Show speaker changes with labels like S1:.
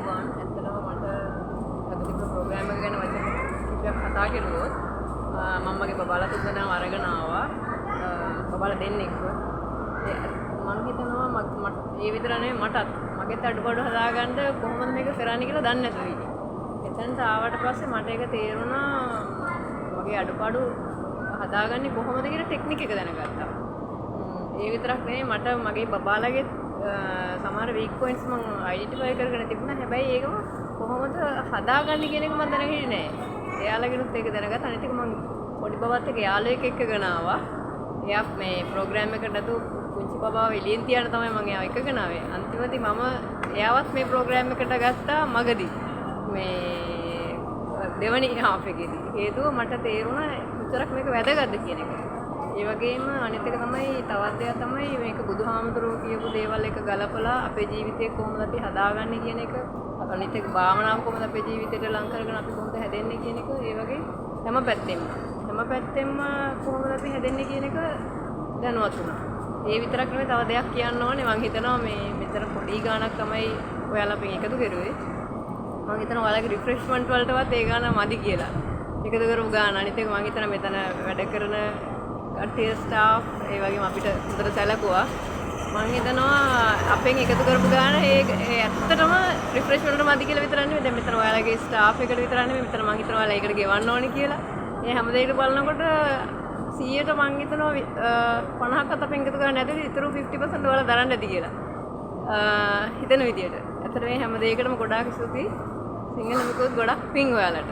S1: පුළුවන්. ඇත්තටම මට අද ප්‍රෝග්‍රෑම් එක ගැන වචන කිහිපයක් කතා කරුවොත් මම මගේ බබාලා තුන්දෙනාම අරගෙන ආවා. බබාලා දෙන්නෙක්ව. මම හිතනවා මට ඒ විතර නෙවෙයි මටත් මගෙත් අඩුපාඩු හදාගන්න කොහොමද මේක කරන්නේ කියලා දන්නේ නැතුව ඉන්නේ. එතනට ආවට පස්සේ මට ඒක තේරුණා මගේ අඩුපාඩු හදාගන්නේ කොහොමද කියලා ටෙක්නික් එක දැනගත්තා. ඒ විතරක් නෙවෙයි මට මගේ බබාලගේ සමහර වීක් පොයින්ට්ස් මම අයිඩෙන්ටිෆයි කරගෙන තිබුණා. හැබැයි ඒකම කොහොමද හදාගන්නේ කියන එක මම දැනගෙන නැහැ. එයාලගෙනුත් ඒක දැනගත්තා. අනිත් එක මම පොඩි බබාත් එක්ක යාළුවෙක් එක්කගෙන ආවා. එයා මේ ප්‍රෝග්‍රෑම් එකට දු පුංචි බබාව එළියෙන් තියන්න තමයි මම එයාව එක්කගෙන ආවේ. අන්තිමදී මම එයාවත් මේ ප්‍රෝග්‍රෑම් එකට ගත්තා මගදී. මේ දෙවනි හාෆ් එකේදී. හේතුව මට තේරුණා උතරක් මේක වැදගත්ද කියන එක. ඒ වගේම අනිත් එක තමයි තවත් දෙයක් තමයි මේක බුදුහාමුදුරුවෝ කියපු දේවල් එක ගලපලා අපේ ජීවිතේ කොහොමද අපි හදාගන්නේ කියන එක. අනිත් එක භාවනාව කොහොමද අපේ ජීවිතේට ලං කරගෙන අපි කොහොමද හැදෙන්නේ කියන එක. ඒ වගේ හැම පැත්තෙම කොහොමද අපි හැදෙන්නේ කියන එක දැනුවත් වුණා. ඒ විතරක් නෙවෙයි තව දෙයක් කියන්න ඕනේ. මම හිතනවා මේ මෙතන පොඩි ගාණක් තමයි ඔයාලා අපෙන් එකතු කරුවේ. මම හිතනවා ඔයාලගේ රිෆ්‍රෙෂ්මන්ට් වලටවත් ඒ ගාණ මදි කියලා. එකතු කරපු ගාණ. අනිත් එක මම හිතනවා මෙතන වැඩ කරන කට්ටිය ස්ටාෆ් ඒ වගේම අපිට හොඳට සැලකුවා. මම හිතනවා අපෙන් එකතු කරපු ගාණ ඒ ඇත්තටම රිෆ්‍රෙෂ්මන්ට් වලට මදි කියලා විතරක් නෙවෙයි. දැන් මෙතන ඔයාලගේ ස්ටාෆ් එකට විතරක් නෙවෙයි. මෙතන මම හිතනවා ඔයාලා ඒකට ගෙවන්න ඕනේ කියලා. මේ හැම දෙයකට බලනකොට 100ට මම හිතනවා 50ක්වත් අපෙන් එකතු කරන්නේ නැතිද ඉතුරු 50% ඔයාලා දරන්න ඇති කියලා. හිතන විදියට. ඇත්තට මේ හැම දෙයකටම ගොඩාක් ස්තුතියි. සිංහල මිකුත් ගොඩක් පිං ඔයාලට.